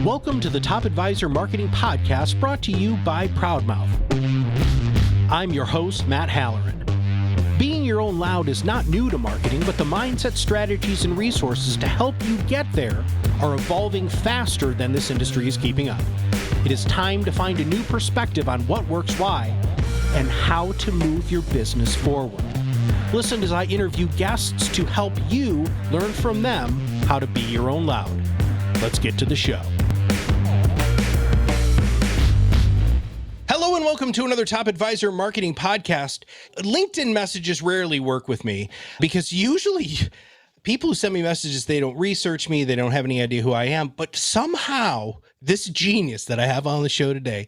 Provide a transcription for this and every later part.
Welcome to the Top Advisor Marketing Podcast brought to you by ProudMouth. I'm your host, Matt Halloran. Being your own loud is not new to marketing, but the mindset, strategies, and resources to help you get there are evolving faster than this industry is keeping up. It is time to find a new perspective on what works why and how to move your business forward. Listen as I interview guests to help you learn from them how to be your own loud. Let's get to the show. Hello and welcome to another Top Advisor Marketing Podcast. LinkedIn messages rarely work with me because usually people who send me messages, they don't research me, they don't have any idea who I am, but somehow this genius that I have on the show today,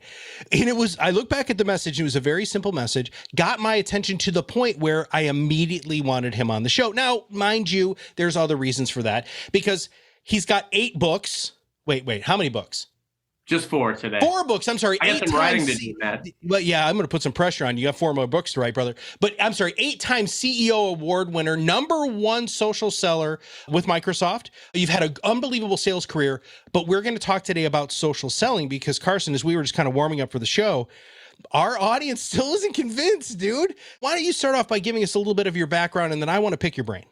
and I look back at the message, it was a very simple message, got my attention to the point where I immediately wanted him on the show. Now, mind you, there's other reasons for that because he's got 8 books. Wait, how many books? Just 4 today. 4 books. I'm sorry. I got some writing to do, Matt. But yeah, I'm going to put some pressure on you. You got 4 more books to write, brother. But I'm sorry, 8-time CEO award winner, #1 social seller with Microsoft. You've had an unbelievable sales career, but we're going to talk today about social selling because Carson, as we were just kind of warming up for the show, our audience still isn't convinced, dude. Why don't you start off by giving us a little bit of your background, and then I want to pick your brain.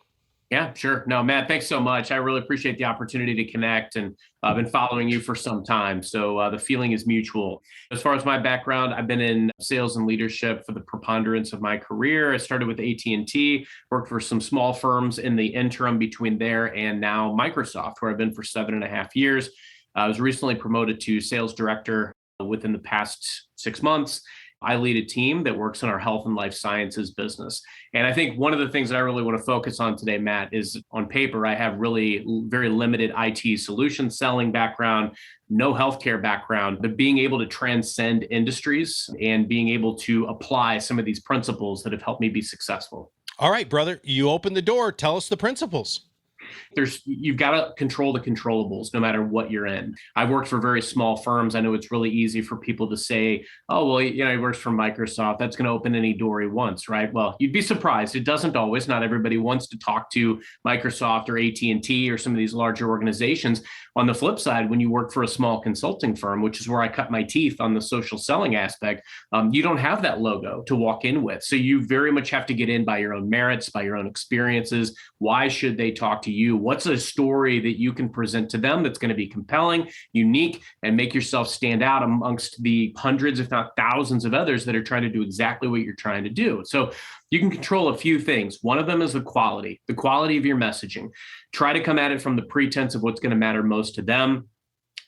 Yeah, sure. No, Matt, thanks so much. I really appreciate the opportunity to connect, and I've been following you for some time. So the feeling is mutual. As far as my background, I've been in sales and leadership for the preponderance of my career. I started with AT&T, worked for some small firms in the interim between there and now Microsoft, where I've been for 7.5 years. I was recently promoted to sales director within the past 6 months. I lead a team that works in our health and life sciences business. And I think one of the things that I really want to focus on today, Matt, is on paper, I have really very limited IT solution selling background, no healthcare background, but being able to transcend industries and being able to apply some of these principles that have helped me be successful. All right, brother, you open the door. Tell us the principles. You've got to control the controllables no matter what you're in. I've worked for very small firms. I know it's really easy for people to say, oh, well, he works for Microsoft. That's going to open any door he wants, right? Well, you'd be surprised. It doesn't always. Not everybody wants to talk to Microsoft or AT&T or some of these larger organizations. On the flip side, when you work for a small consulting firm, which is where I cut my teeth on the social selling aspect, you don't have that logo to walk in with. So you very much have to get in by your own merits, by your own experiences. Why should they talk to you? What's a story that you can present to them that's going to be compelling, unique, and make yourself stand out amongst the hundreds, if not thousands of others that are trying to do exactly what you're trying to do? So you can control a few things. One of them is the quality of your messaging. Try to come at it from the pretense of what's going to matter most to them.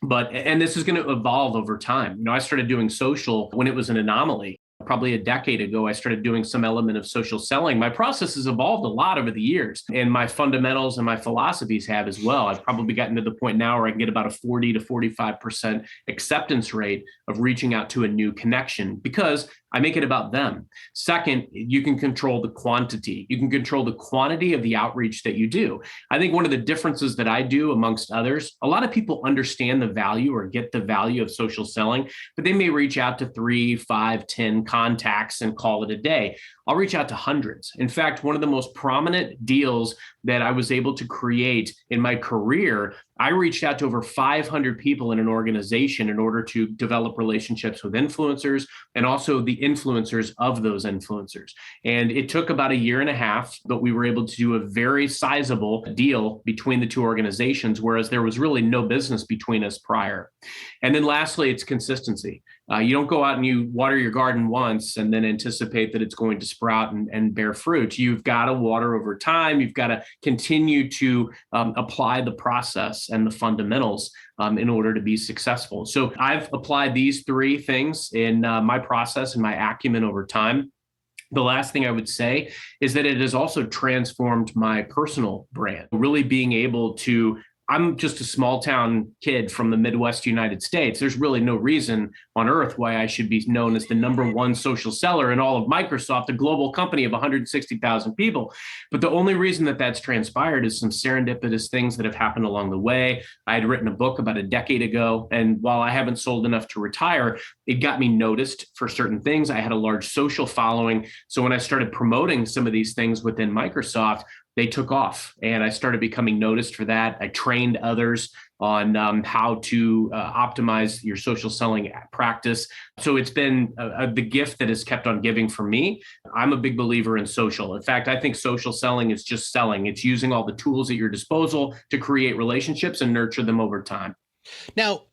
And this is going to evolve over time. I started doing social when it was an anomaly. Probably a decade ago, I started doing some element of social selling. My process has evolved a lot over the years, and my fundamentals and my philosophies have as well. I've probably gotten to the point now where I can get about a 40 to 45% acceptance rate of reaching out to a new connection because I make it about them. Second, you can control the quantity. You can control the quantity of the outreach that you do. I think one of the differences that I do amongst others, a lot of people understand the value or get the value of social selling, but they may reach out to 3, 5, 10 contacts and call it a day. I'll reach out to hundreds. In fact, one of the most prominent deals that I was able to create in my career, I reached out to over 500 people in an organization in order to develop relationships with influencers and also the influencers of those influencers. And it took about 1.5 years, but we were able to do a very sizable deal between the two organizations, whereas there was really no business between us prior. And then lastly, it's consistency. You don't go out and you water your garden once and then anticipate that it's going to sprout and bear fruit. You've got to water over time. You've got to continue to apply the process and the fundamentals in order to be successful. So I've applied these 3 things in my process and my acumen over time. The last thing I would say is that it has also transformed my personal brand, really being able to I'm just a small town kid from the Midwest United States. There's really no reason on earth why I should be known as the #1 social seller in all of Microsoft, a global company of 160,000 people. But the only reason that that's transpired is some serendipitous things that have happened along the way. I had written a book about a decade ago, and while I haven't sold enough to retire, it got me noticed for certain things. I had a large social following. So when I started promoting some of these things within Microsoft, they took off, and I started becoming noticed for that. I trained others on how to optimize your social selling practice. So it's been the gift that has kept on giving for me. I'm a big believer in social. In fact, I think social selling is just selling. It's using all the tools at your disposal to create relationships and nurture them over time. Now,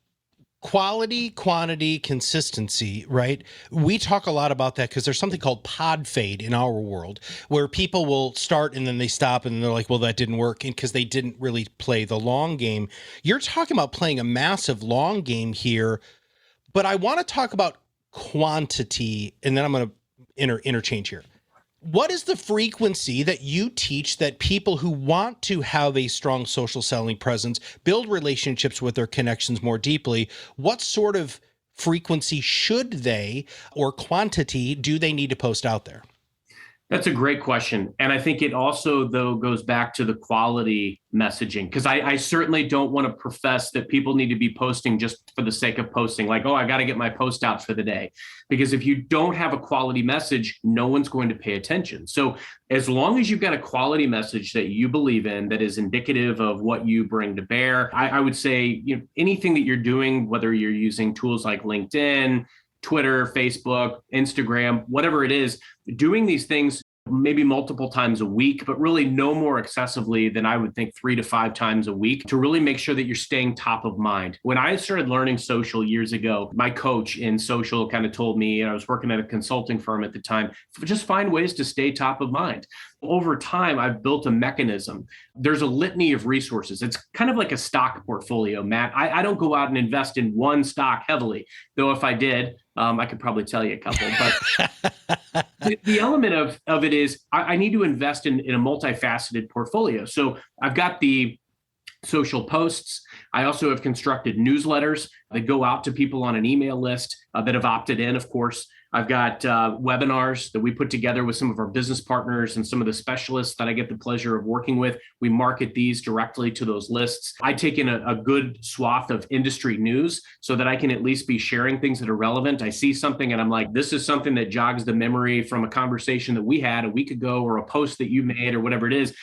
quality, quantity, consistency, right? We talk a lot about that because there's something called pod fade in our world where people will start and then they stop and they're like, well, that didn't work, and because they didn't really play the long game. You're talking about playing a massive long game here, but I want to talk about quantity, and then I'm going to interchange here. What is the frequency that you teach that people who want to have a strong social selling presence, build relationships with their connections more deeply, what sort of frequency should they, or quantity do they need to post out there? That's a great question. And I think it also, though, goes back to the quality messaging, because I certainly don't want to profess that people need to be posting just for the sake of posting, like, oh, I got to get my post out for the day. Because if you don't have a quality message, no one's going to pay attention. So as long as you've got a quality message that you believe in, that is indicative of what you bring to bear, I would say, anything that you're doing, whether you're using tools like LinkedIn, Twitter, Facebook, Instagram, whatever it is, doing these things maybe multiple times a week, but really no more excessively than I would think 3 to 5 times a week, to really make sure that you're staying top of mind. When I started learning social years ago, my coach in social kind of told me, and I was working at a consulting firm at the time, just find ways to stay top of mind. Over time, I've built a mechanism. There's a litany of resources. It's kind of like a stock portfolio, Matt. I don't go out and invest in one stock heavily, though if I did, I could probably tell you a couple. But the element of it is I need to invest in a multifaceted portfolio. So I've got the social posts. I also have constructed newsletters that go out to people on an email list that have opted in, of course. I've got webinars that we put together with some of our business partners and some of the specialists that I get the pleasure of working with. We market these directly to those lists. I take in a good swath of industry news so that I can at least be sharing things that are relevant. I see something and I'm like, this is something that jogs the memory from a conversation that we had a week ago, or a post that you made, or whatever it is.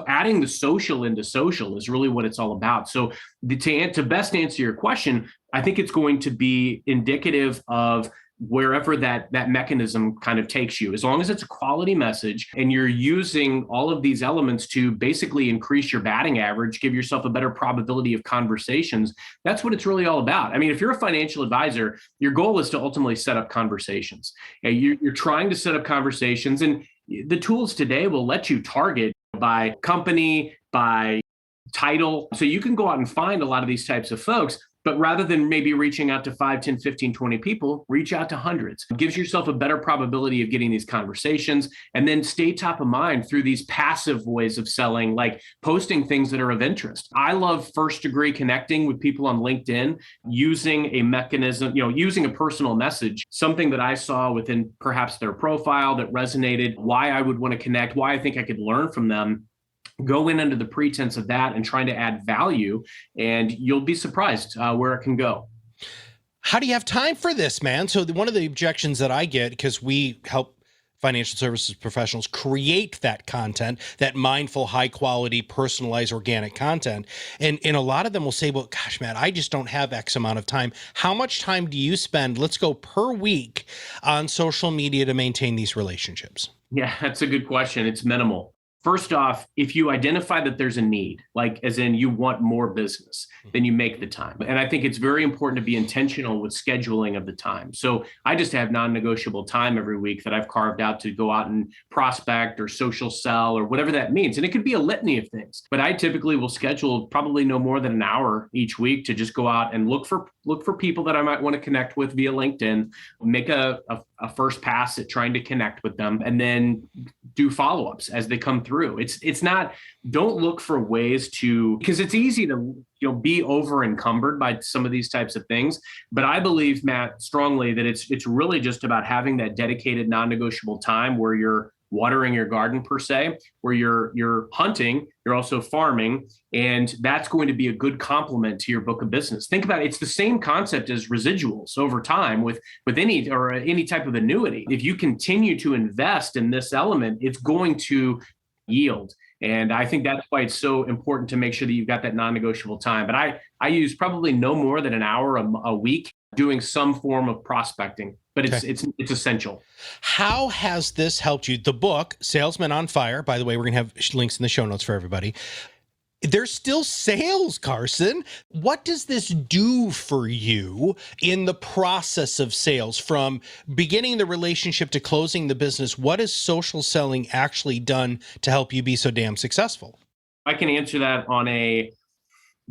Adding the social into social is really what it's all about. So to best answer your question, I think it's going to be indicative of wherever that mechanism kind of takes you. As long as it's a quality message and you're using all of these elements to basically increase your batting average, give yourself a better probability of conversations, that's what it's really all about. I mean, if you're a financial advisor, your goal is to ultimately set up conversations. You're trying to set up conversations, and the tools today will let you target by company, by title. So you can go out and find a lot of these types of folks. But rather than maybe reaching out to 5, 10, 15, 20 people, reach out to hundreds. It gives yourself a better probability of getting these conversations, and then stay top of mind through these passive ways of selling, like posting things that are of interest. I love first degree connecting with people on LinkedIn, using a mechanism, using a personal message, something that I saw within perhaps their profile that resonated, why I would want to connect, why I think I could learn from them. Go in under the pretense of that and trying to add value, and you'll be surprised where it can go. How do you have time for this, man? So one of the objections that I get, because we help financial services professionals create that content, that mindful, high quality, personalized, organic content. And a lot of them will say, well, gosh, man, I just don't have X amount of time. How much time do you spend, let's go per week, on social media to maintain these relationships? Yeah, that's a good question. It's minimal. First off, if you identify that there's a need, like as in you want more business, then you make the time. And I think it's very important to be intentional with scheduling of the time. So I just have non-negotiable time every week that I've carved out to go out and prospect or social sell or whatever that means. And it could be a litany of things, but I typically will schedule probably no more than an hour each week to just go out and look for people that I might want to connect with via LinkedIn, make a first pass at trying to connect with them, and then do follow-ups as they come through. It's not, don't look for ways to, because it's easy to be over encumbered by some of these types of things. But I believe, Matt, strongly that it's really just about having that dedicated non-negotiable time where you're watering your garden per se, where you're hunting, you're also farming, and that's going to be a good complement to your book of business. Think about it. It's the same concept as residuals over time with any type of annuity. If you continue to invest in this element, it's going to yield. And I think that's why it's so important to make sure that you've got that non-negotiable time. But I use probably no more than an hour a week doing some form of prospecting, but it's essential. How has this helped you? The book, Salesman on Fire, by the way, we're going to have links in the show notes for everybody. There's still sales, Carson. What does this do for you in the process of sales from beginning the relationship to closing the business? What has social selling actually done to help you be so damn successful? I can answer that on a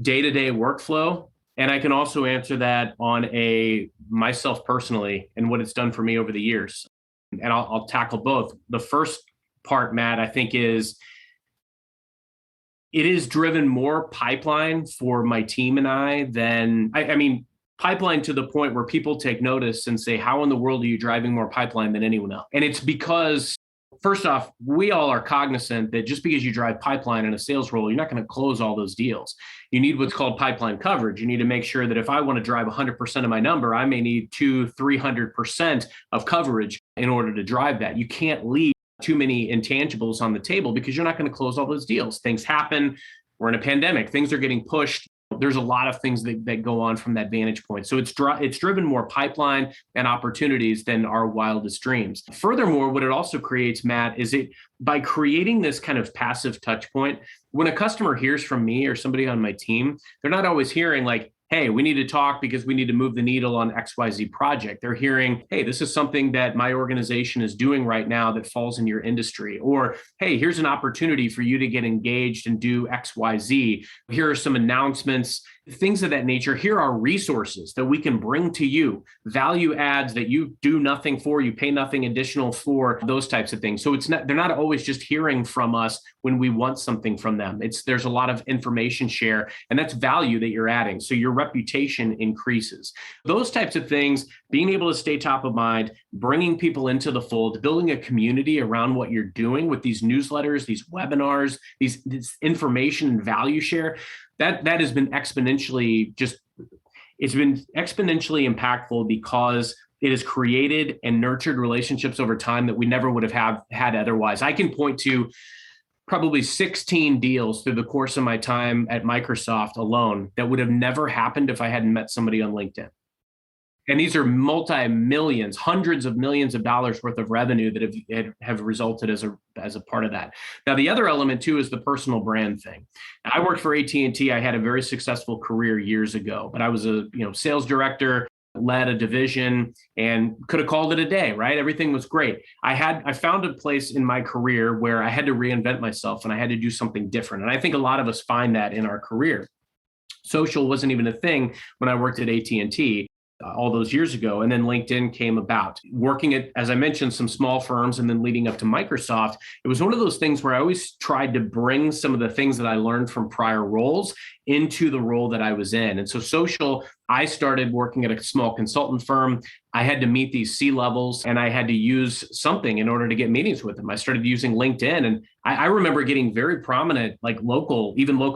day-to-day workflow. And I can also answer that on a myself personally and what it's done for me over the years. And I'll tackle both. The first part, Matt, I think is it is driven more pipeline for my team and I than, I mean, pipeline to the point where people take notice and say, how in the world are you driving more pipeline than anyone else? And it's because, first off, we all are cognizant that just because you drive pipeline in a sales role, you're not going to close all those deals. You need what's called pipeline coverage. You need to make sure that if I want to drive 100% of my number, I may need 200-300% of coverage in order to drive that. You can't leave too many intangibles on the table because you're not going to close all those deals. Things happen. We're in a pandemic. Things are getting pushed. There's a lot of things that go on from that vantage point. So it's driven more pipeline and opportunities than our wildest dreams. Furthermore, what it also creates, Matt, is it by creating this kind of passive touch point, when a customer hears from me or somebody on my team, they're not always hearing like, hey, we need to talk because we need to move the needle on XYZ project. They're hearing, hey, this is something that my organization is doing right now that falls in your industry. Or, hey, here's an opportunity for you to get engaged and do XYZ. Here are some announcements, things of that nature. Here are resources that we can bring to you, value adds that you do nothing for, you pay nothing additional for, those types of things. So they're not always just hearing from us when we want something from them. There's a lot of information share, and that's value that you're adding. So your reputation increases. Those types of things, being able to stay top of mind, bringing people into the fold, building a community around what you're doing with these newsletters, these webinars, this information and value share, that has been exponentially impactful because it has created and nurtured relationships over time that we never would have had otherwise. I can point to probably 16 deals through the course of my time at Microsoft alone that would have never happened if I hadn't met somebody on LinkedIn. And these are multi-millions, hundreds of millions of dollars worth of revenue that have resulted as a part of that. Now, the other element too is the personal brand thing. I worked for AT&T. I had a very successful career years ago, but I was a sales director, led a division, and could have called it a day, right? Everything was great. I found a place in my career where I had to reinvent myself and I had to do something different. And I think a lot of us find that in our career. Social wasn't even a thing when I worked at AT&T. All those years ago. And then LinkedIn came about. Working at, as I mentioned, some small firms and then leading up to Microsoft, it was one of those things where I always tried to bring some of the things that I learned from prior roles into the role that I was in. And so social, I started working at a small consultant firm. I had to meet these C-levels and I had to use something in order to get meetings with them. I started using LinkedIn, and I remember getting very prominent, like local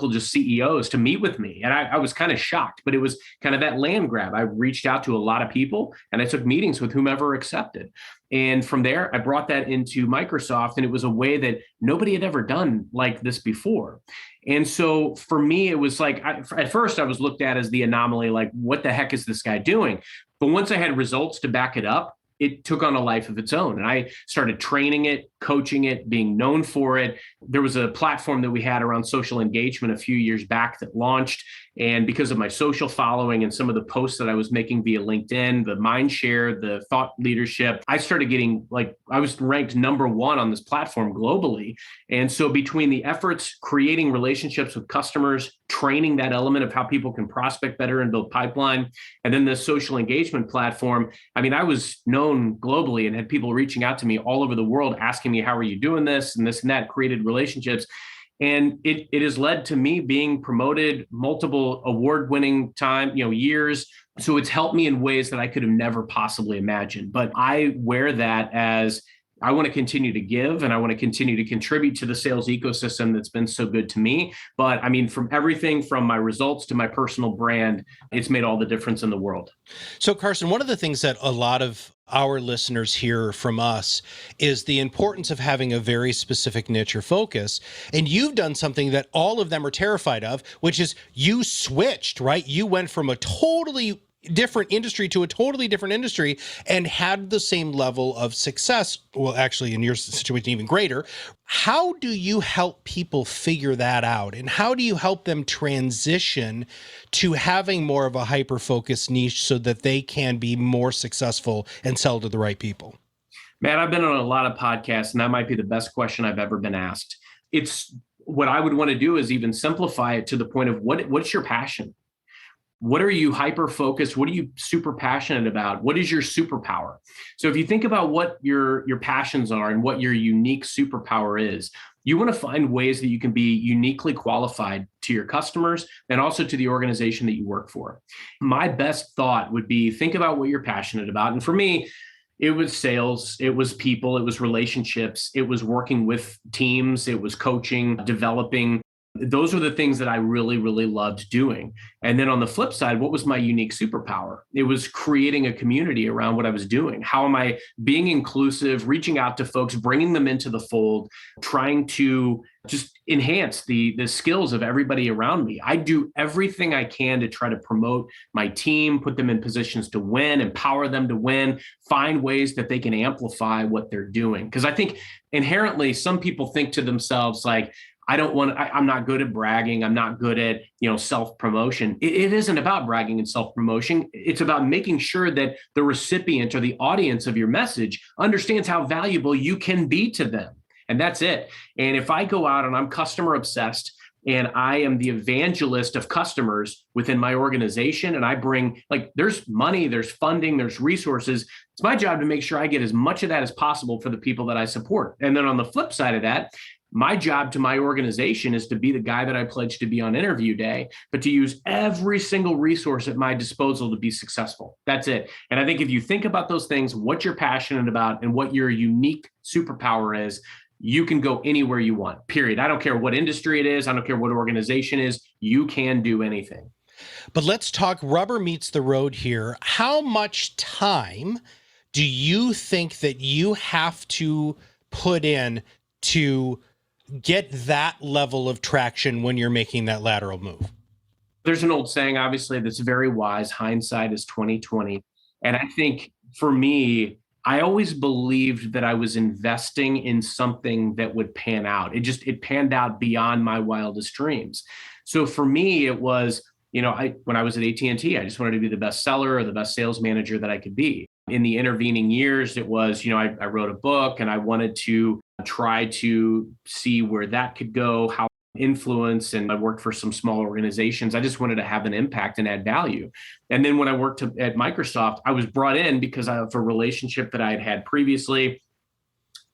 just CEOs to meet with me. And I was kind of shocked, but it was kind of that land grab. I reached out to a lot of people and I took meetings with whomever accepted. And from there, I brought that into Microsoft, and it was a way that nobody had ever done like this before. And so for me, it was like, at first I was looked at as the anomaly, like, what the heck is this guy doing? But once I had results to back it up, it took on a life of its own. And I started training it, coaching it, being known for it. There was a platform that we had around social engagement a few years back that launched. And because of my social following and some of the posts that I was making via LinkedIn, the mind share, the thought leadership, I started getting I was ranked #1 on this platform globally. And so between the efforts, creating relationships with customers, training that element of how people can prospect better and build pipeline, and then the social engagement platform, I mean, I was known globally and had people reaching out to me all over the world asking me, how are you doing this and this and that, created relationships. And it has led to me being promoted multiple award-winning years. So it's helped me in ways that I could have never possibly imagined. But I wear that as I want to continue to give, and I want to continue to contribute to the sales ecosystem that's been so good to me. But I mean, from everything from my results to my personal brand, it's made all the difference in the world. So Carson, one of the things that a lot of our listeners hear from us is the importance of having a very specific niche or focus. And you've done something that all of them are terrified of, which is you switched, right? You went from a totally different industry to a totally different industry and had the same level of success. Well, actually, in your situation, even greater. How do you help people figure that out? And how do you help them transition to having more of a hyper-focused niche so that they can be more successful and sell to the right people? Man, I've been on a lot of podcasts, and that might be the best question I've ever been asked. It's what I would want to do is even simplify it to the point of what's your passion? What are you hyper focused? What are you super passionate about? What is your superpower? So if you think about what your passions are and what your unique superpower is, you want to find ways that you can be uniquely qualified to your customers and also to the organization that you work for. My best thought would be think about what you're passionate about. And for me, it was sales, it was people, it was relationships, it was working with teams, it was coaching, developing. Those are the things that I really, really loved doing. And then on the flip side, what was my unique superpower? It was creating a community around what I was doing. How am I being inclusive, reaching out to folks, bringing them into the fold, trying to just enhance the skills of everybody around me. I do everything I can to try to promote my team, put them in positions to win, empower them to win, find ways that they can amplify what they're doing. Because I think inherently some people think to themselves like, I'm not good at bragging. I'm not good at, self-promotion. It isn't about bragging and self-promotion. It's about making sure that the recipient or the audience of your message understands how valuable you can be to them. And that's it. And if I go out and I'm customer obsessed and I am the evangelist of customers within my organization, and I bring, there's money, there's funding, there's resources. It's my job to make sure I get as much of that as possible for the people that I support. And then on the flip side of that, my job to my organization is to be the guy that I pledged to be on interview day, but to use every single resource at my disposal to be successful. That's it. And I think if you think about those things, what you're passionate about and what your unique superpower is, you can go anywhere you want, period. I don't care what industry it is. I don't care what organization is. You can do anything. But let's talk rubber meets the road here. How much time do you think that you have to put in to get that level of traction when you're making that lateral move? There's an old saying, obviously, that's very wise. Hindsight is 20/20. And I think for me, I always believed that I was investing in something that would pan out. It panned out beyond my wildest dreams. So for me, it was, when I was at AT&T, I just wanted to be the best seller or the best sales manager that I could be. In the intervening years, it was, I wrote a book and I wanted to try to see where that could go, how influence, and I worked for some small organizations. I just wanted to have an impact and add value. And then when I worked at Microsoft, I was brought in because of a relationship that I had had previously.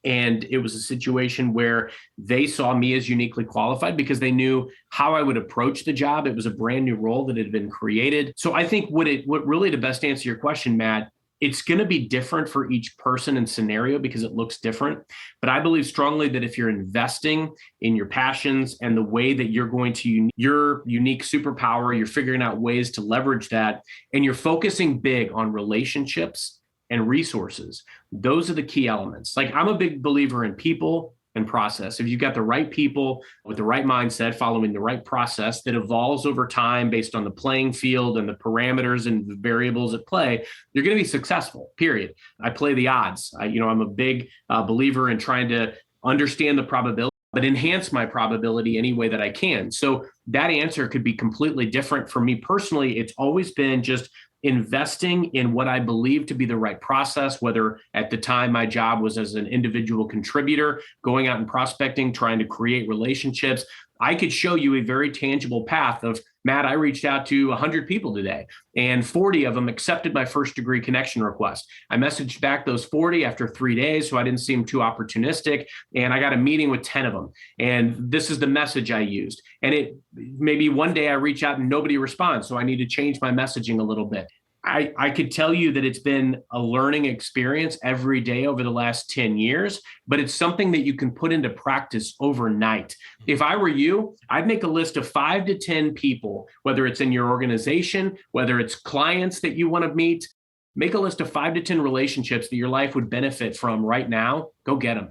And it was a situation where they saw me as uniquely qualified because they knew how I would approach the job. It was a brand new role that had been created. So I think what really, to best answer your question, Matt, it's going to be different for each person and scenario because it looks different. But I believe strongly that if you're investing in your passions and the way that you're going to your unique superpower, you're figuring out ways to leverage that, and you're focusing big on relationships and resources, those are the key elements. I'm a big believer in people and process. If you've got the right people with the right mindset, following the right process that evolves over time based on the playing field and the parameters and the variables at play, you're going to be successful, period. I play the odds. I'm a big believer in trying to understand the probability, but enhance my probability any way that I can. So that answer could be completely different. For me personally, it's always been just investing in what I believe to be the right process, whether at the time my job was as an individual contributor, going out and prospecting, trying to create relationships. I could show you a very tangible path of, Matt, I reached out to 100 people today and 40 of them accepted my first degree connection request. I messaged back those 40 after 3 days, so I didn't seem too opportunistic. And I got a meeting with 10 of them. And this is the message I used. And maybe one day I reach out and nobody responds. So I need to change my messaging a little bit. I could tell you that it's been a learning experience every day over the last 10 years, but it's something that you can put into practice overnight. If I were you, I'd make a list of 5 to 10 people, whether it's in your organization, whether it's clients that you want to meet, make a list of 5 to 10 relationships that your life would benefit from right now. Go get them.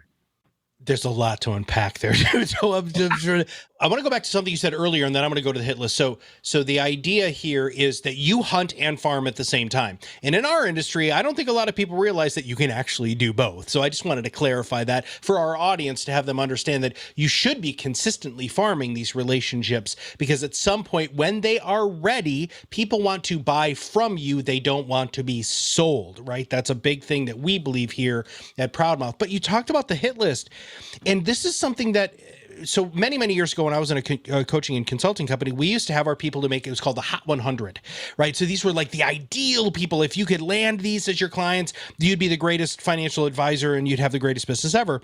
There's a lot to unpack there. So I want to go back to something you said earlier, and then I'm going to go to the hit list. So the idea here is that you hunt and farm at the same time. And in our industry, I don't think a lot of people realize that you can actually do both. So I just wanted to clarify that for our audience to have them understand that you should be consistently farming these relationships, because at some point when they are ready, people want to buy from you. They don't want to be sold, right? That's a big thing that we believe here at ProudMouth. But you talked about the hit list. And this is something that, so many years ago when I was in a coaching and consulting company, we used to have our people to make, it was called the Hot 100, right? So these were like the ideal people. If you could land these as your clients, you'd be the greatest financial advisor and you'd have the greatest business ever.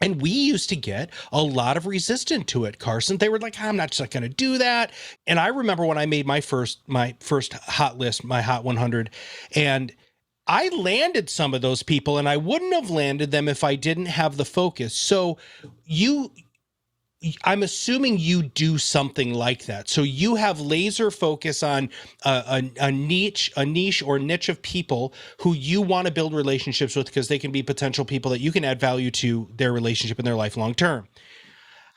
And we used to get a lot of resistance to it, Carson. They were like, I'm not just going to do that. And I remember when I made my first hot list, my Hot 100, and I landed some of those people, and I wouldn't have landed them if I didn't have the focus. So I'm assuming you do something like that. So you have laser focus on a niche or niche of people who you want to build relationships with, because they can be potential people that you can add value to their relationship and their life long term.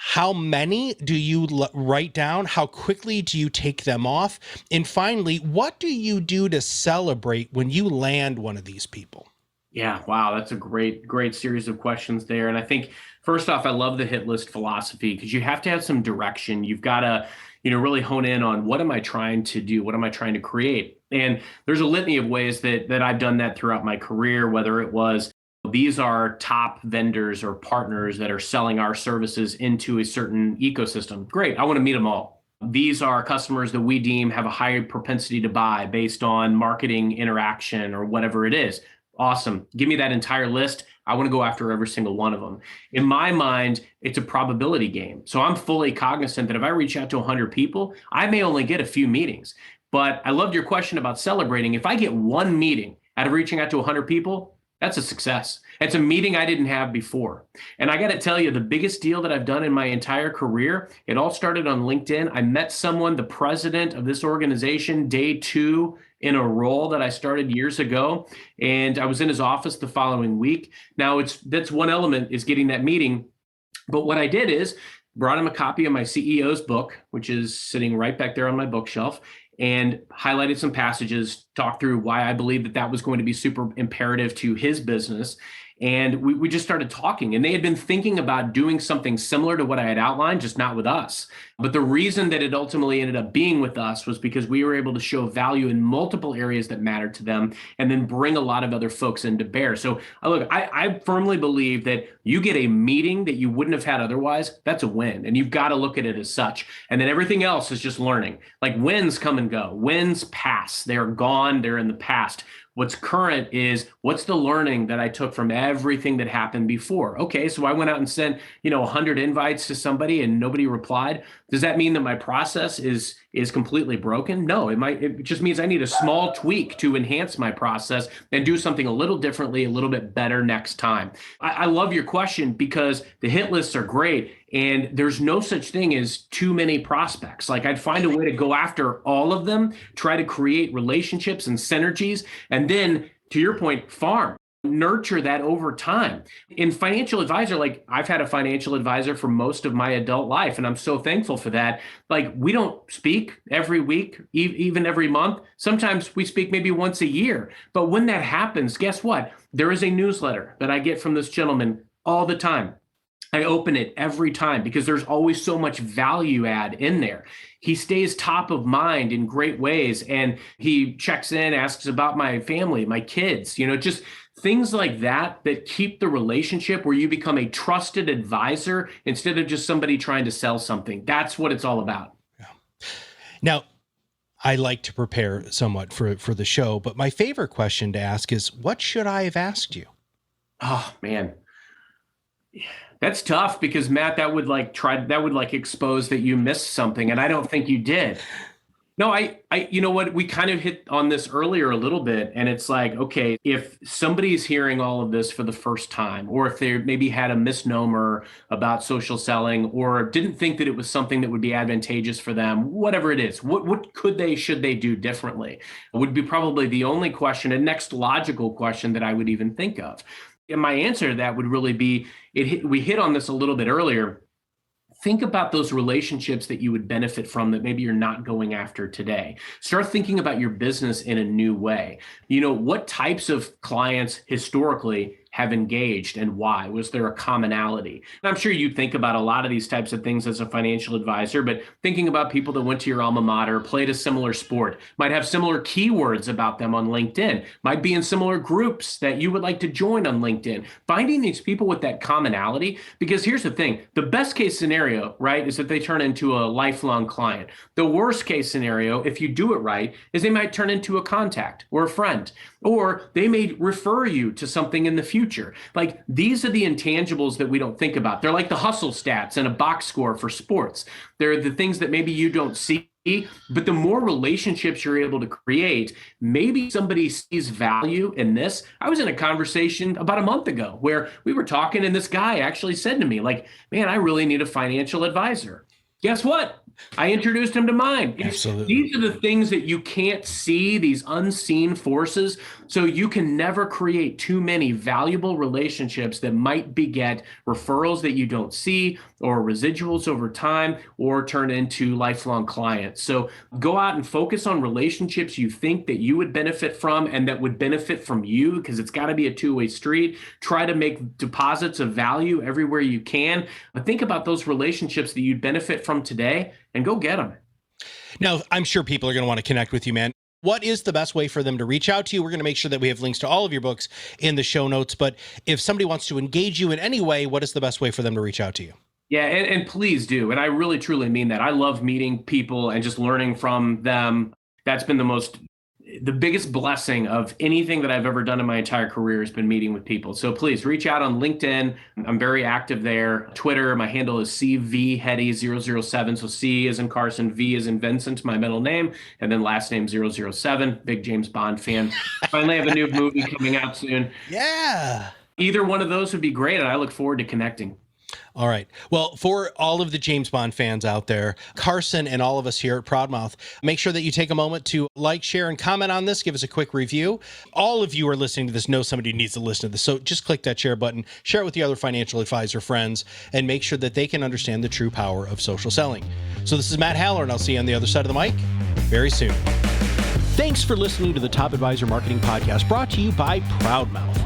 How many do you write down? How quickly do you take them off? And finally, what do you do to celebrate when you land one of these people? Yeah, wow, that's a great series of questions there. And I think, first off, I love the hit list philosophy, because you have to have some direction. You've got to, really hone in on, what am I trying to do? What am I trying to create? And there's a litany of ways that I've done that throughout my career, whether it was, these are top vendors or partners that are selling our services into a certain ecosystem. Great, I want to meet them all. These are customers that we deem have a high propensity to buy based on marketing interaction or whatever it is. Awesome. Give me that entire list. I want to go after every single one of them. In my mind, it's a probability game. So I'm fully cognizant that if I reach out to 100 people, I may only get a few meetings. But I loved your question about celebrating. If I get one meeting out of reaching out to 100 people, that's a success. It's a meeting I didn't have before. And I got to tell you, the biggest deal that I've done in my entire career, it all started on LinkedIn. I met someone, the president of this organization, day 2 in a role that I started years ago. And I was in his office the following week. Now, that's one element, is getting that meeting. But what I did is brought him a copy of my CEO's book, which is sitting right back there on my bookshelf, and highlighted some passages, talked through why I believed that was going to be super imperative to his business. And we just started talking, and they had been thinking about doing something similar to what I had outlined, just not with us. But the reason that it ultimately ended up being with us was because we were able to show value in multiple areas that mattered to them, and then bring a lot of other folks into bear. So look, I firmly believe that you get a meeting that you wouldn't have had otherwise, that's a win. And you've got to look at it as such. And then everything else is just learning. Like, wins come and go. Wins pass. They're gone. They're in the past. What's current is, what's the learning that I took from everything that happened before? Okay, so I went out and sent, 100 invites to somebody and nobody replied. Does that mean that my process is completely broken? No, it just means I need a small tweak to enhance my process and do something a little differently, a little bit better next time. I love your question, because the hit lists are great. And there's no such thing as too many prospects. Like, I'd find a way to go after all of them, try to create relationships and synergies, and then, to your point, farm, nurture that over time. In financial advisor, like, I've had a financial advisor for most of my adult life, and I'm so thankful for that. Like, we don't speak every week, even every month. Sometimes we speak maybe once a year. But when that happens, guess what? There is a newsletter that I get from this gentleman all the time. I open it every time because there's always so much value add in there. He stays top of mind in great ways, and he checks in, asks about my family, my kids, just things like that keep the relationship, where you become a trusted advisor instead of just somebody trying to sell something. That's what it's all about. Yeah. Now, I like to prepare somewhat for the show, but my favorite question to ask is, what should I have asked you? Oh, man. That's tough, because Matt, that would expose that you missed something, and I don't think you did. No, you know what? We kind of hit on this earlier a little bit, and it's like, okay, if somebody's hearing all of this for the first time, or if they maybe had a misnomer about social selling, or didn't think that it was something that would be advantageous for them, whatever it is, what should they do differently? Would be probably the only question, and next logical question that I would even think of. And my answer to that would really be, we hit on this a little bit earlier. Think about those relationships that you would benefit from that maybe you're not going after today. Start thinking about your business in a new way. What types of clients historically have engaged and why? Was there a commonality? And I'm sure you think about a lot of these types of things as a financial advisor, but thinking about people that went to your alma mater, played a similar sport, might have similar keywords about them on LinkedIn, might be in similar groups that you would like to join on LinkedIn. Finding these people with that commonality, because here's the thing, the best case scenario, right, is that they turn into a lifelong client. The worst case scenario, if you do it right, is they might turn into a contact or a friend, or they may refer you to something in the future. Like, these are the intangibles that we don't think about. They're like the hustle stats and a box score for sports. They're the things that maybe you don't see, but the more relationships you're able to create, maybe somebody sees value in this. I was in a conversation about a month ago where we were talking, and this guy actually said to me, like, man, I really need a financial advisor. Guess what? I introduced him to mine. Absolutely. These are the things that you can't see, these unseen forces. So you can never create too many valuable relationships that might beget referrals that you don't see, or residuals over time, or turn into lifelong clients. So go out and focus on relationships you think that you would benefit from and that would benefit from you, because it's got to be a two-way street. Try to make deposits of value everywhere you can. But think about those relationships that you'd benefit from today and go get them. Now, I'm sure people are going to want to connect with you, man. What is the best way for them to reach out to you? We're going to make sure that we have links to all of your books in the show notes. But if somebody wants to engage you in any way, what is the best way for them to reach out to you? Yeah, and please do. And I really, truly mean that. I love meeting people and just learning from them. That's been the biggest blessing of anything that I've ever done in my entire career has been meeting with people. So please reach out on LinkedIn. I'm very active there. Twitter, my handle is CVHeady007. So C as in Carson, V as in Vincent, my middle name, and then last name 007. Big James Bond fan. Finally have a new movie coming out soon. Yeah. Either one of those would be great, and I look forward to connecting. All right. Well, for all of the James Bond fans out there, Carson and all of us here at ProudMouth, make sure that you take a moment to like, share, and comment on this. Give us a quick review. All of you are listening to this know somebody who needs to listen to this. So just click that share button, share it with the other financial advisor friends, and make sure that they can understand the true power of social selling. So this is Matt Haller, and I'll see you on the other side of the mic very soon. Thanks for listening to the Top Advisor Marketing Podcast, brought to you by ProudMouth.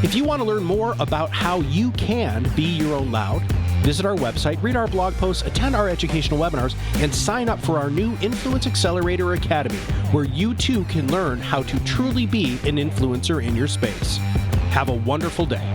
If you want to learn more about how you can be your own loud, visit our website, read our blog posts, attend our educational webinars, and sign up for our new Influence Accelerator Academy, where you too can learn how to truly be an influencer in your space. Have a wonderful day.